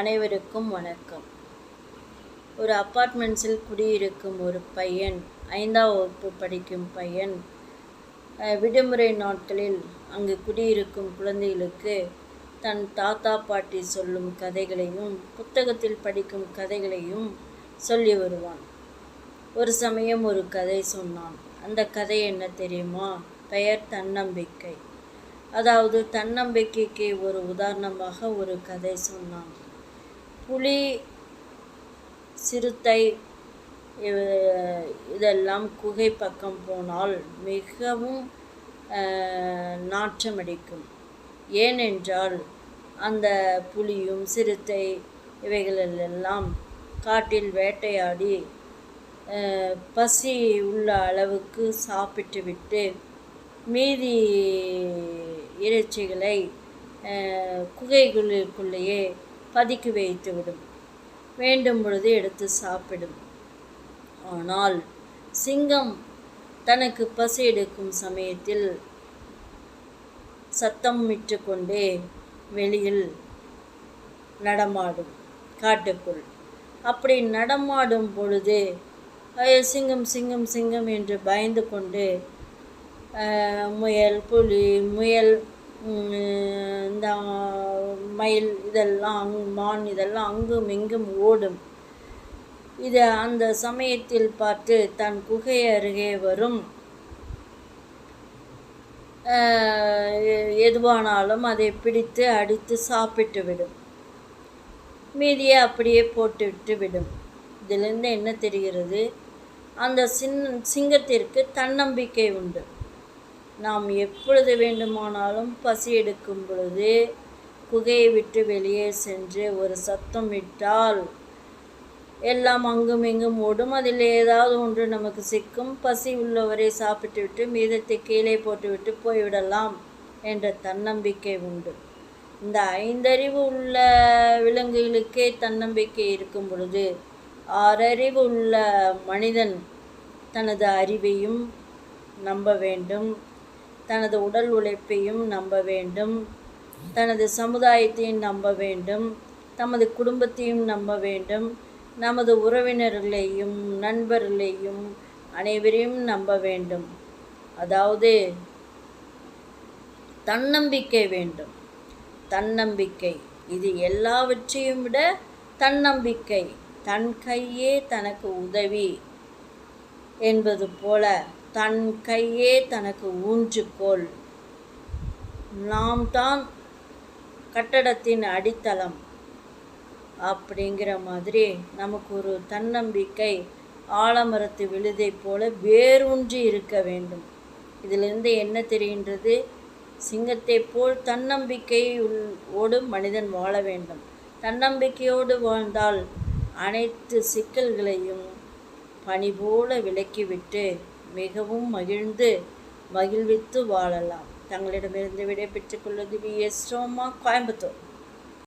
அனைவருக்கும் வணக்கம். ஒரு அப்பார்ட்மெண்ட்ஸில் குடியிருக்கும் ஒரு பையன், 5ஆம் வகுப்பு படிக்கும் பையன், விடுமுறை நாட்களில் அங்கு குடியிருக்கும் குழந்தைகளுக்கு தன் தாத்தா பாட்டி சொல்லும் கதைகளையும் புத்தகத்தில் படிக்கும் கதைகளையும் சொல்லி வருவான். ஒரு சமயம் ஒரு கதை சொன்னான். அந்த கதை என்ன தெரியுமா? பெயர் தன்னம்பிக்கை. அதாவது தன்னம்பிக்கைக்கு ஒரு உதாரணமாக ஒரு கதை சொன்னான். புலி, சிறுத்தை இதெல்லாம் குகை பக்கம் போனால் மிகவும் நாற்றமடிக்கும். ஏனென்றால் அந்த புலியும் சிறுத்தை இவைகளெல்லாம் காட்டில் வேட்டையாடி பசி உள்ள அளவுக்கு சாப்பிட்டுவிட்டு மீதி இறைச்சிகளை குகைகளுக்குள்ளேயே பதுக்கி வைத்துவிடும். வேண்டும் பொழுது எடுத்து சாப்பிடும். ஆனால் சிங்கம் தனக்கு பசி எடுக்கும் சமயத்தில் சத்தம் விட்டு கொண்டே வெளியில் நடமாடும் காட்டுக்குள். அப்படி நடமாடும் பொழுது சிங்கம் சிங்கம் சிங்கம் என்று பயந்து கொண்டு முயல், புலி, இந்த மயில் இதெல்லாம், மான் இதெல்லாம் அங்கும் இங்கும் ஓடும். அந்த சமயத்தில் பார்த்து தன் குகை அருகே வரும் எதுவானாலும் அதை பிடித்து அடித்து சாப்பிட்டு விடும். மீதியை அப்படியே போட்டுவிட்டு விடும். இதிலிருந்து என்ன தெரிகிறது? அந்த சிங்கத்திற்கு தன்னம்பிக்கை உண்டு. நாம் எப்பொழுது வேண்டுமானாலும் பசி எடுக்கும் பொழுது குகையை விட்டு வெளியே சென்று ஒரு சத்தம் விட்டால் எல்லாம் அங்கும் இங்கும் ஓடும். அதில் ஏதாவது ஒன்று நமக்கு சிக்கும். பசி உள்ளவரை சாப்பிட்டு விட்டு மீதத்தை கீழே போட்டுவிட்டு போய்விடலாம் என்ற தன்னம்பிக்கை உண்டு. இந்த 5 அறிவு உள்ள விலங்குகளுக்கே தன்னம்பிக்கை இருக்கும் பொழுது 6 அறிவு உள்ள மனிதன் தனது அறிவையும் நம்ப வேண்டும், தனது உடல் உழைப்பையும் நம்ப வேண்டும், தனது சமுதாயத்தையும் நம்ப வேண்டும், தமது குடும்பத்தையும் நம்ப வேண்டும், நமது உறவினர்களையும் நண்பர்களையும் அனைவரையும் நம்ப வேண்டும். அதாவது தன்னம்பிக்கை வேண்டும். தன்னம்பிக்கை இது எல்லாவற்றையும் விட தன்னம்பிக்கை. தன் கையே தனக்கு உதவி என்பது போல தன் கையே தனக்கு ஊன்றுகோல். நாம் தான் கட்டடத்தின் அடித்தளம் அப்படிங்கிற மாதிரி நமக்கு ஒரு தன்னம்பிக்கை ஆலமரத்து விழுதை போல வேரூன்றி இருக்க வேண்டும். இதிலிருந்து என்ன தெரிகின்றது? சிங்கத்தை போல் தன்னம்பிக்கையோடு மனிதன் வாழ வேண்டும். தன்னம்பிக்கையோடு வாழ்ந்தால் அனைத்து சிக்கல்களையும் பனி போல விலக்கிவிட்டு மிகவும் மகிழ்வித்து வாழலாம். தங்களிடமிருந்து விடை பெற்றுக்கொள்வது VS ரோமா, கோயம்புத்தூர்.